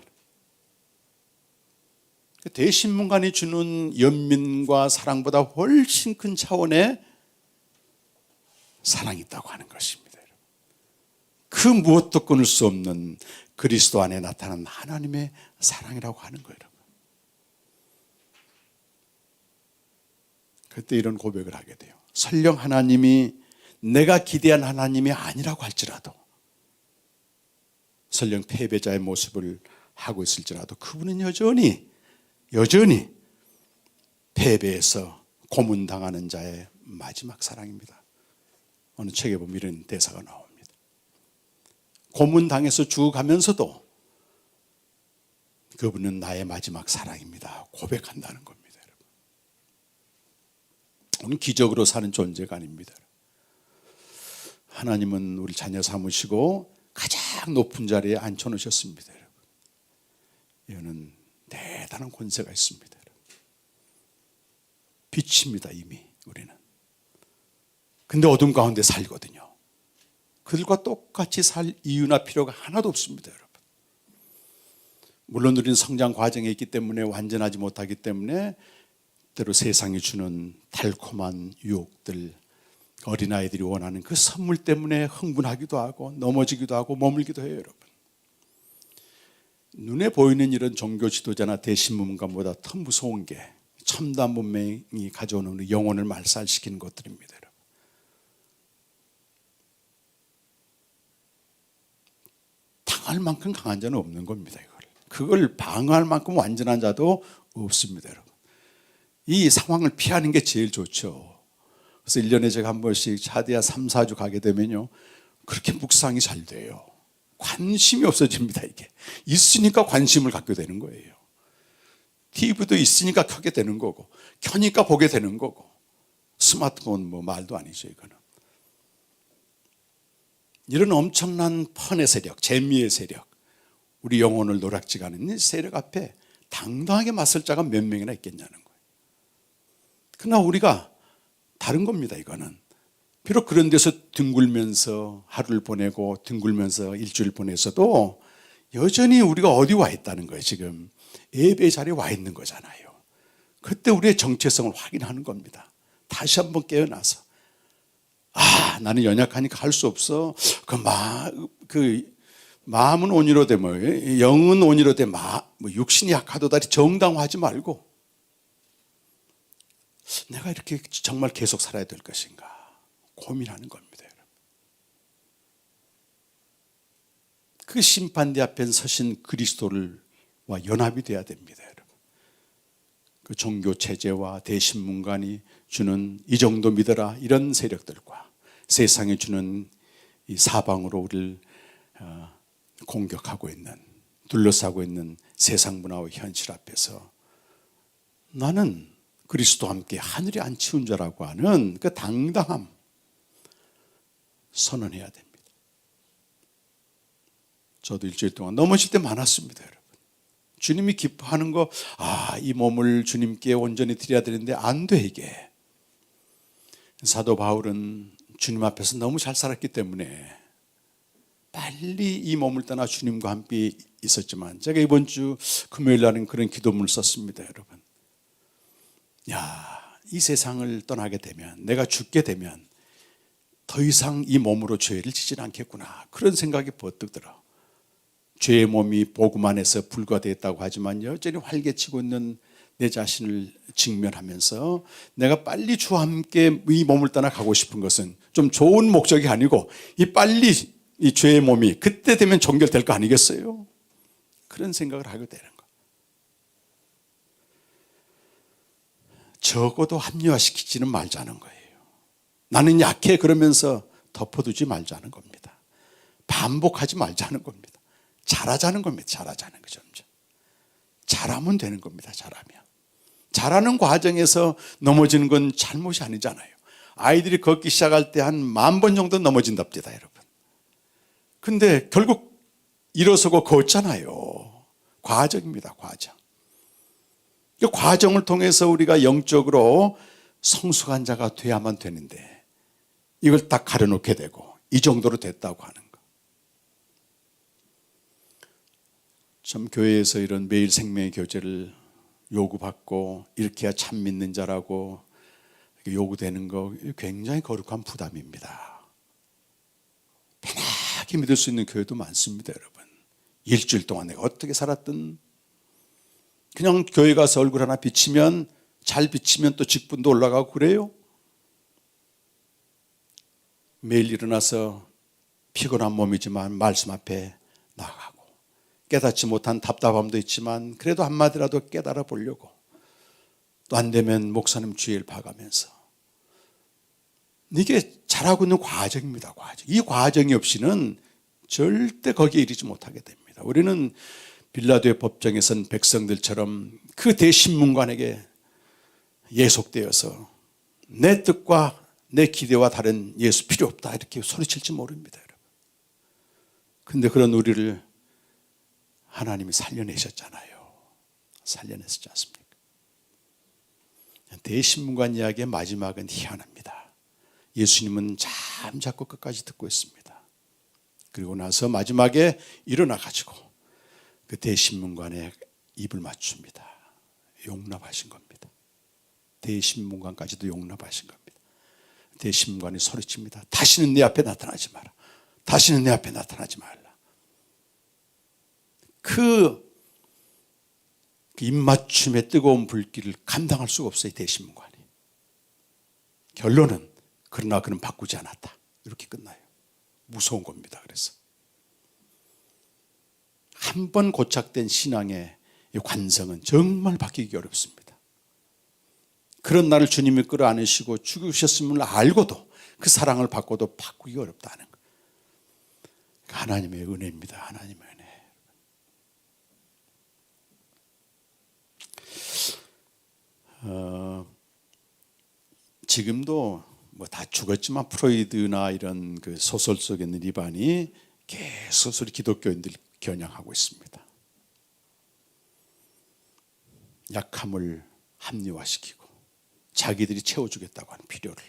대신문관이 주는 연민과 사랑보다 훨씬 큰 차원의 사랑이 있다고 하는 것입니다. 그 무엇도 끊을 수 없는 그리스도 안에 나타난 하나님의 사랑이라고 하는 거예요. 여러분. 그때 이런 고백을 하게 돼요. 설령 하나님이 내가 기대한 하나님이 아니라고 할지라도, 설령 패배자의 모습을 하고 있을지라도 그분은 여전히 패배해서 고문당하는 자의 마지막 사랑입니다. 어느 책에 보면 이런 대사가 나옵니다. 고문당해서 죽어가면서도 그분은 나의 마지막 사랑입니다. 고백한다는 겁니다. 여러분. 오늘 기적으로 사는 존재가 아닙니다. 하나님은 우리 자녀 삼으시고 가장 높은 자리에 앉혀놓으셨습니다. 여러분. 이거는 대단한 권세가 있습니다. 여러분. 빛입니다. 이미 우리는. 근데 어둠 가운데 살거든요. 그들과 똑같이 살 이유나 필요가 하나도 없습니다. 여러분. 물론 우리는 성장 과정에 있기 때문에 완전하지 못하기 때문에 때로 세상이 주는 달콤한 유혹들, 어린아이들이 원하는 그 선물 때문에 흥분하기도 하고 넘어지기도 하고 머물기도 해요. 여러분. 눈에 보이는 이런 종교 지도자나 대신문관보다 더 무서운 게 첨단 문명이 가져오는 영혼을 말살시키는 것들입니다. 여러분. 당할 만큼 강한 자는 없는 겁니다. 그걸 방어할 만큼 완전한 자도 없습니다. 여러분. 이 상황을 피하는 게 제일 좋죠. 그래서 1년에 제가 한 번씩 차디아 3, 4주 가게 되면요, 그렇게 묵상이 잘 돼요. 관심이 없어집니다. 이게 있으니까 관심을 갖게 되는 거예요. TV도 있으니까 켜게 되는 거고, 켜니까 보게 되는 거고, 스마트폰 뭐 말도 아니죠. 이거는 이런 엄청난 펀의 세력, 재미의 세력, 우리 영혼을 노략질하는 이 세력 앞에 당당하게 맞설 자가 몇 명이나 있겠냐는 거예요. 그러나 우리가 다른 겁니다. 이거는 비록 그런 데서 뒹굴면서 하루를 보내고 뒹굴면서 일주일 보내서도 여전히 우리가 어디 와 있다는 거예요. 지금 예배 자리에 와 있는 거잖아요. 그때 우리의 정체성을 확인하는 겁니다. 다시 한번 깨어나서 나는 연약하니까 할 수 없어. 마음은 온유로되 영은 온유로되 육신이 약하도다리 정당화하지 말고 내가 이렇게 정말 계속 살아야 될 것인가 고민하는 겁니다. 여러분. 그 심판대 앞에 서신 그리스도와 연합이 돼야 됩니다. 여러분. 그 종교 체제와 대신문관이 주는 이 정도 믿어라 이런 세력들과 세상이 주는 이 사방으로 우리를 공격하고 있는, 둘러싸고 있는 세상 문화와 현실 앞에서 나는 그리스도와 함께 하늘에 앉히운 자라고 하는 그 당당함 선언해야 됩니다. 저도 일주일 동안 넘어질 때 많았습니다. 여러분. 주님이 기뻐하는 거, 이 몸을 주님께 온전히 드려야 되는데 안 돼 이게. 사도 바울은 주님 앞에서 너무 잘 살았기 때문에 빨리 이 몸을 떠나 주님과 함께 있었지만, 제가 이번 주 금요일 날은 그런 기도문을 썼습니다. 여러분. 이 세상을 떠나게 되면, 내가 죽게 되면 더 이상 이 몸으로 죄를 지진 않겠구나, 그런 생각이 버뜩 들어. 죄의 몸이 복음 안에서 불과되었다고 하지만 여전히 활개치고 있는 내 자신을 직면하면서 내가 빨리 주와 함께 이 몸을 떠나 가고 싶은 것은 좀 좋은 목적이 아니고 빨리 이 죄의 몸이 그때 되면 종결될 거 아니겠어요? 그런 생각을 하게 되는 거. 적어도 합리화시키지는 말자는 거예요. 나는 약해 그러면서 덮어두지 말자는 겁니다. 반복하지 말자는 겁니다. 잘하자는 겁니다. 잘하자는 거죠. 잘하면 되는 겁니다. 잘하는 과정에서 넘어지는 건 잘못이 아니잖아요. 아이들이 걷기 시작할 때 한 10,000번 정도 넘어진답니다. 여러분. 근데 결국 일어서고 걷잖아요. 과정입니다. 과정. 이 과정을 통해서 우리가 영적으로 성숙한 자가 돼야만 되는데 이걸 딱 가려놓게 되고 이 정도로 됐다고 하는 거. 참 교회에서 이런 매일 생명의 교제를 요구받고 이렇게 해야 참 믿는 자라고 요구되는 거 굉장히 거룩한 부담입니다. 편하게 그렇게 믿을 수 있는 교회도 많습니다, 여러분. 일주일 동안 내가 어떻게 살았든 그냥 교회 가서 얼굴 하나 비치면, 잘 비치면 또 직분도 올라가고 그래요. 매일 일어나서 피곤한 몸이지만 말씀 앞에 나가고, 깨닫지 못한 답답함도 있지만 그래도 한마디라도 깨달아 보려고, 또 안 되면 목사님 주의를 봐가면서, 이게 잘하고 있는 과정입니다. 과정. 이 과정이 없이는 절대 거기에 이르지 못하게 됩니다. 우리는 빌라도의 법정에선 백성들처럼 그 대신문관에게 예속되어서 내 뜻과 내 기대와 다른 예수 필요 없다 이렇게 소리칠지 모릅니다, 여러분. 근데 그런 우리를 하나님이 살려내셨잖아요. 살려냈지 않습니까? 대신문관 이야기의 마지막은 희한합니다. 예수님은 잠자코 끝까지 듣고 있습니다. 그리고 나서 마지막에 일어나 가지고 그 대신문관에 입을 맞춥니다. 용납하신 겁니다. 대신문관까지도 용납하신 겁니다. 대신문관이 소리칩니다. 다시는 내 앞에 나타나지 마라. 다시는 내 앞에 나타나지 말라. 그 입맞춤의 뜨거운 불길을 감당할 수가 없어요, 대신문관이. 결론은 그러나 그는 바꾸지 않았다. 이렇게 끝나요. 무서운 겁니다. 그래서 한 번 고착된 신앙의 관성은 정말 바뀌기 어렵습니다. 그런 나를 주님이 끌어안으시고 죽으셨음을 알고도 그 사랑을 받고도 바꾸기 어렵다는 거예요. 하나님의 은혜입니다. 하나님의 은혜. 지금도 뭐 다 죽었지만 프로이드나 이런 그 소설 속에 있는 리반이 계속 기독교인들 겨냥하고 있습니다. 약함을 합리화시키고 자기들이 채워주겠다고 하는 필요를.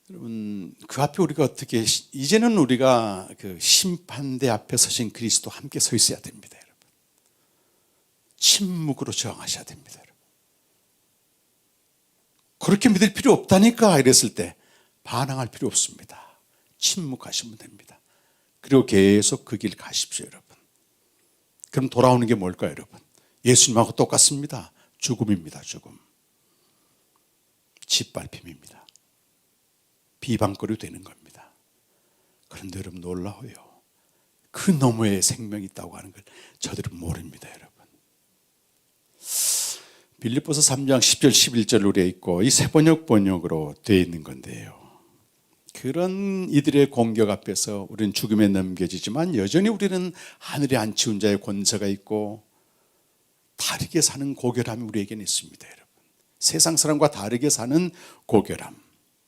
여러분, 그 앞에 우리가 어떻게, 이제는 우리가 그 심판대 앞에 서신 그리스도 함께 서 있어야 됩니다, 여러분. 침묵으로 저항하셔야 됩니다, 여러분. 그렇게 믿을 필요 없다니까 이랬을 때 반항할 필요 없습니다. 침묵하시면 됩니다. 그리고 계속 그 길 가십시오, 여러분. 그럼 돌아오는 게 뭘까요, 여러분? 예수님하고 똑같습니다. 죽음입니다. 죽음. 짓밟힘입니다. 비방거리 되는 겁니다. 그런데 여러분 놀라워요. 그 너머에 생명이 있다고 하는 걸 저들은 모릅니다, 여러분. 빌립보서 3장 10절 11절로 되어 있고 이 세번역 번역으로 되어 있는 건데요. 그런 이들의 공격 앞에서 우리는 죽음에 넘겨지지만 여전히 우리는 하늘에 앉히운 자의 권세가 있고 다르게 사는 고결함이 우리에게는 있습니다, 여러분. 세상 사람과 다르게 사는 고결함.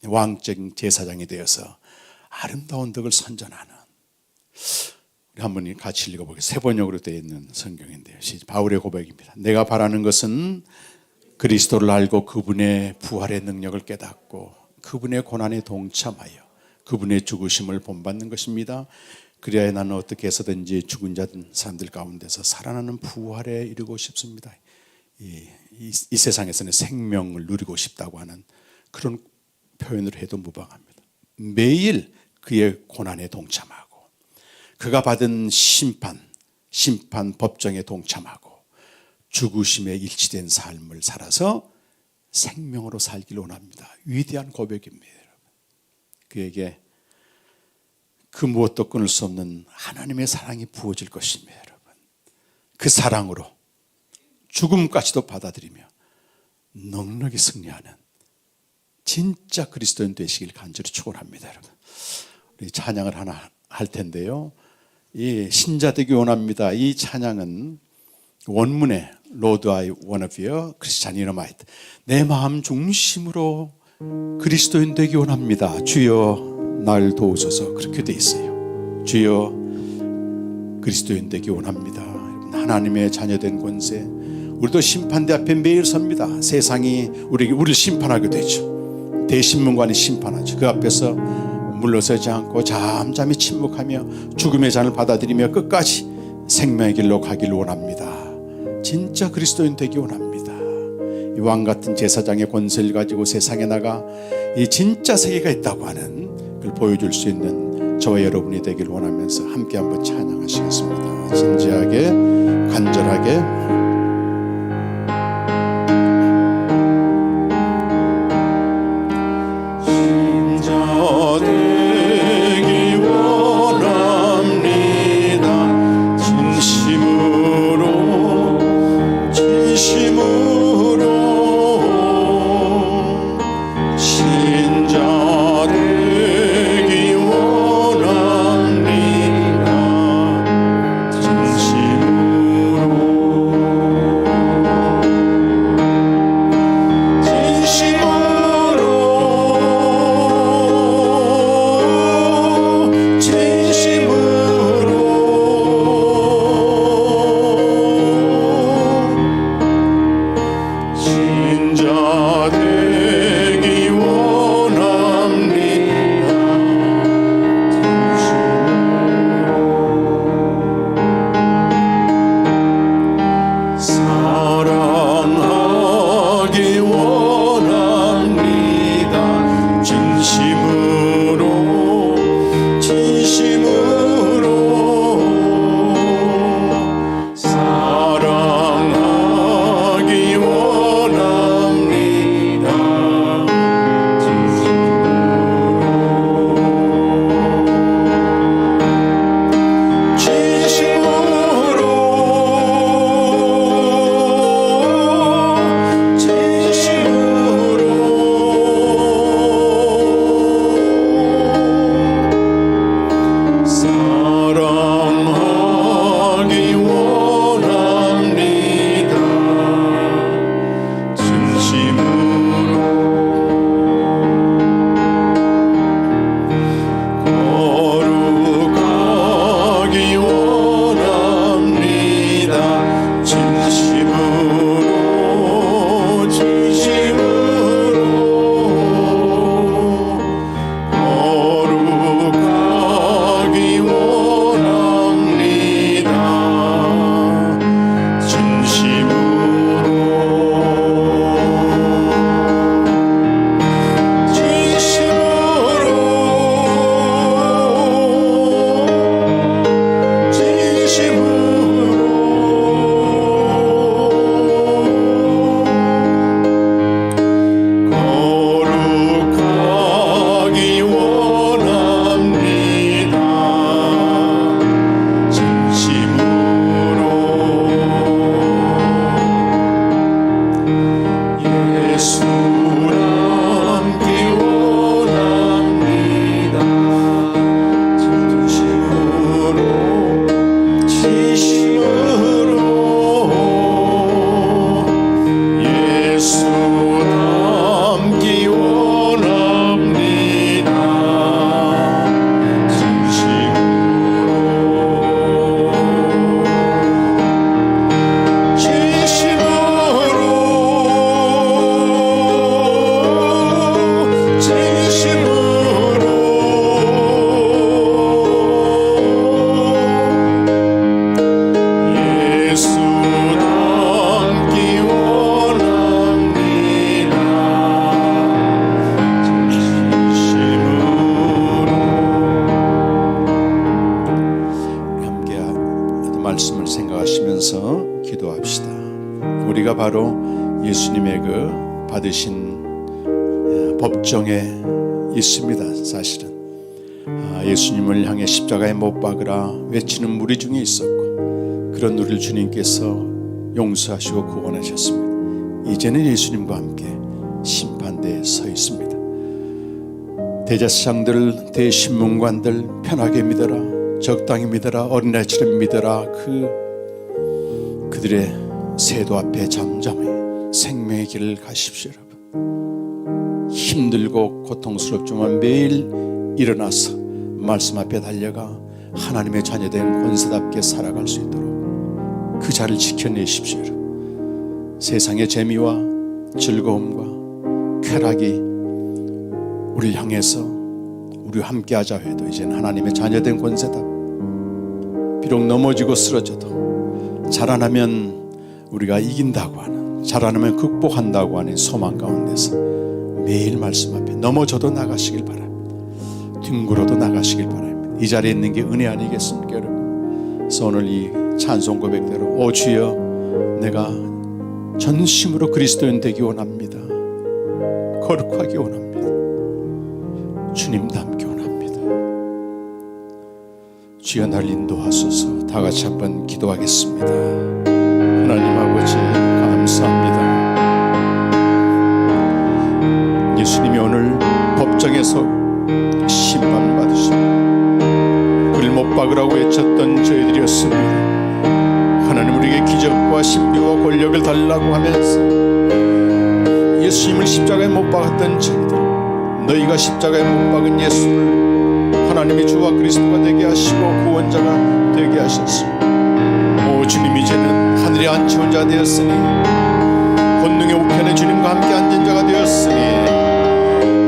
왕적 제사장이 되어서 아름다운 덕을 선전하는. 우리 한번 같이 읽어보겠습니다. 세번역으로 되어 있는 성경인데요. 바울의 고백입니다. 내가 바라는 것은 그리스도를 알고 그분의 부활의 능력을 깨닫고 그분의 고난에 동참하여 그분의 죽으심을 본받는 것입니다. 그래야 나는 어떻게 해서든지 죽은 사람들 가운데서 살아나는 부활에 이르고 싶습니다. 이 세상에서는 생명을 누리고 싶다고 하는 그런 표현을 해도 무방합니다. 매일 그의 고난에 동참하고 그가 받은 심판 법정에 동참하고 죽으심에 일치된 삶을 살아서 생명으로 살기를 원합니다. 위대한 고백입니다, 여러분. 그에게 그 무엇도 끊을 수 없는 하나님의 사랑이 부어질 것입니다, 여러분. 그 사랑으로 죽음까지도 받아들이며 넉넉히 승리하는 진짜 그리스도인 되시길 간절히 축원합니다, 여러분. 우리 찬양을 하나 할 텐데요. 이 신자 되기 원합니다. 이 찬양은 원문에 Lord, I wanna be a Christian in my heart. 내 마음 중심으로 그리스도인 되기 원합니다. 주여 날 도우소서. 그렇게 돼 있어요. 주여 그리스도인 되기 원합니다. 하나님의 자녀된 권세. 우리도 심판대 앞에 매일 섭니다. 세상이 우리를 심판하게 되죠. 대신문관이 심판하죠. 그 앞에서 물러서지 않고 잠잠히 침묵하며 죽음의 잔을 받아들이며 끝까지 생명의 길로 가기를 원합니다. 진짜 그리스도인 되기 원합니다. 이 왕같은 제사장의 권세를 가지고 세상에 나가 이 진짜 세계가 있다고 하는 그걸 보여줄 수 있는 저와 여러분이 되길 원하면서 함께 한번 찬양하시겠습니다. 진지하게 간절하게 말씀을 생각하시면서 기도합시다. 우리가 바로 예수님의 그 받으신 법정에 있습니다. 사실은 예수님을 향해 십자가에 못 박으라 외치는 무리 중에 있었고, 그런 우리를 주님께서 용서하시고 구원하셨습니다. 이제는 예수님과 함께 심판대에 서 있습니다. 대제사장들, 대신문관들 편하게 믿어라, 적당히 믿어라, 어린아이처럼 믿어라, 그들의 세도 앞에 잠잠히 생명의 길을 가십시오. 여러분, 힘들고 고통스럽지만 매일 일어나서 말씀 앞에 달려가 하나님의 자녀된 권세답게 살아갈 수 있도록 그 자리를 지켜내십시오. 여러분, 세상의 재미와 즐거움과 쾌락이 우리를 향해서 우리와 함께하자 해도 이제는 하나님의 자녀된 권세답, 비록 넘어지고 쓰러져도 자라나면 우리가 이긴다고 하는, 자라나면 극복한다고 하는 소망 가운데서 매일 말씀 앞에 넘어져도 나가시길 바랍니다. 뒹굴어도 나가시길 바랍니다. 이 자리에 있는 게 은혜 아니겠습니까 여러분? 그래서 오늘 이 찬송 고백대로 오 주여 내가 전심으로 그리스도인 되기 원합니다. 거룩하기 원합니다. 주님 닮기 원합니다. 주여 날 인도하소서. 다 같이 한번 기도하겠습니다. 하나님 아버지 감사합니다. 예수님이 오늘 법정에서 심판받으시고 그를 못 박으라고 외쳤던 저희들이었습니다. 하나님 우리에게 기적과 신비와 권력을 달라고 하면서 예수님을 십자가에 못 박았던 저희들, 너희가 십자가에 못 박은 예수를 하나님이 주와 그리스도가 되게 하시고 구원자가 되게 하셨습니다. 오 주님, 이제는 하늘에 앉혀온 자 되었으니 권능의 우편에 주님과 함께 앉은 자가 되었으니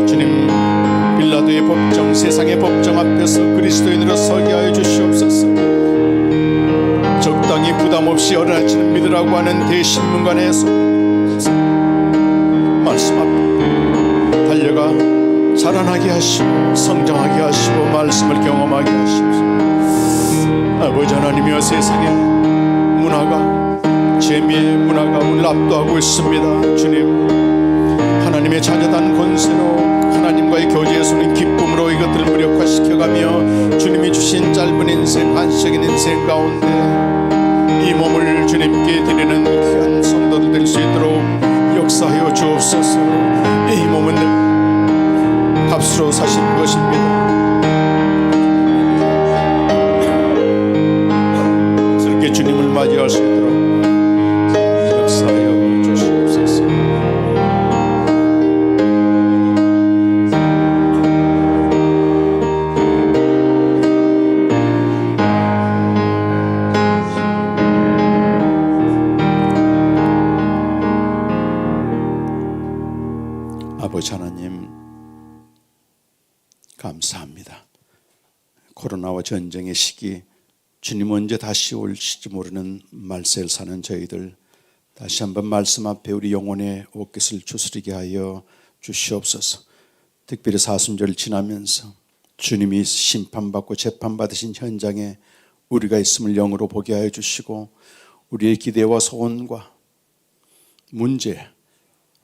주님, 빌라도의 법정, 세상의 법정 앞에서 그리스도인으로 서게 하여 주시옵소서. 적당히 부담 없이 어린아이는 믿으라고 하는 대신문관에서 말씀 앞에 달려가 자라나게 하시고 성장하게 하시고 말씀을 경험하게 하시옵소서. 아버지 하나님이여, 세상의 문화가, 재미의 문화가 우리를 압도하고 있습니다. 주님, 하나님의 자녀단 권세로 하나님과의 교제에서는 기쁨으로 이것들을 무력화시켜가며 주님이 주신 짧은 인생, 한시적인 인생 가운데 이 몸을 주님께 드리는 귀한 성도들 될 수 있도록 역사하여 주옵소서. 이 몸은 값으로 사신 것입니다. 그렇게 주님을 맞이할 수 있도록 역사하여 주시옵소서. 아버지 하나님 감사합니다. 코로나와 전쟁의 시기, 주님 언제 다시 올지 모르는 말세를 사는 저희들, 다시 한번 말씀 앞에 우리 영혼의 옷깃을 추스리게 하여 주시옵소서. 특별히 사순절을 지나면서 주님이 심판받고 재판받으신 현장에 우리가 있음을 영으로 보게 하여 주시고, 우리의 기대와 소원과 문제,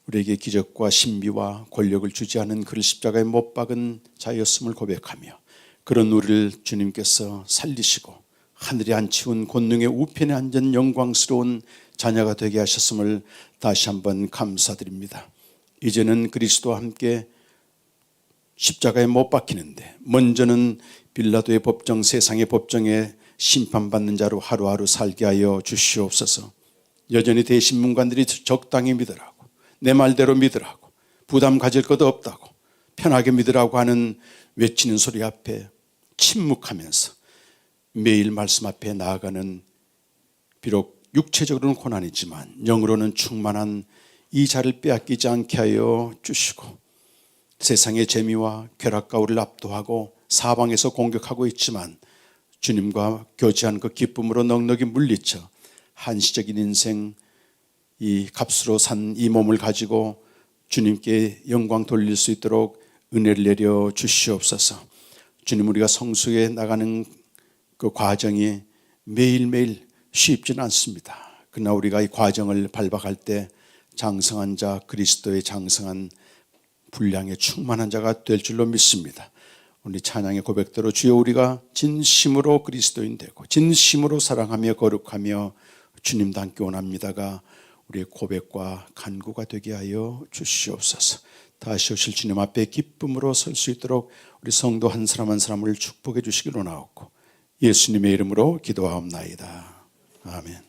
우리에게 기적과 신비와 권력을 주지 않은 그를 십자가에 못 박은 자였음을 고백하며, 그런 우리를 주님께서 살리시고 하늘에 앉히운 권능의 우편에 앉은 영광스러운 자녀가 되게 하셨음을 다시 한번 감사드립니다. 이제는 그리스도와 함께 십자가에 못 박히는데, 먼저는 빌라도의 법정, 세상의 법정에 심판받는 자로 하루하루 살게 하여 주시옵소서. 여전히 대신문관들이 적당히 믿으라고, 내 말대로 믿으라고, 부담 가질 것도 없다고, 편하게 믿으라고 하는 외치는 소리 앞에 침묵하면서 매일 말씀 앞에 나아가는, 비록 육체적으로는 고난이지만 영으로는 충만한 이 자를 빼앗기지 않게 하여 주시고, 세상의 재미와 쾌락과 우리를 압도하고 사방에서 공격하고 있지만 주님과 교제한 그 기쁨으로 넉넉히 물리쳐 한시적인 인생, 이 값으로 산 이 몸을 가지고 주님께 영광 돌릴 수 있도록 은혜를 내려 주시옵소서. 주님, 우리가 성수에 나가는 그 과정이 매일매일 쉽지는 않습니다. 그러나 우리가 이 과정을 밟아갈 때 장성한 자, 그리스도의 장성한 분량에 충만한 자가 될 줄로 믿습니다. 우리 찬양의 고백대로 주여 우리가 진심으로 그리스도인 되고 진심으로 사랑하며 거룩하며 주님 닮기 원합니다가 우리의 고백과 간구가 되게 하여 주시옵소서. 다시 오실 주님 앞에 기쁨으로 설 수 있도록 우리 성도 한 사람 한 사람을 축복해 주시기로 나옵고 예수님의 이름으로 기도하옵나이다. 아멘.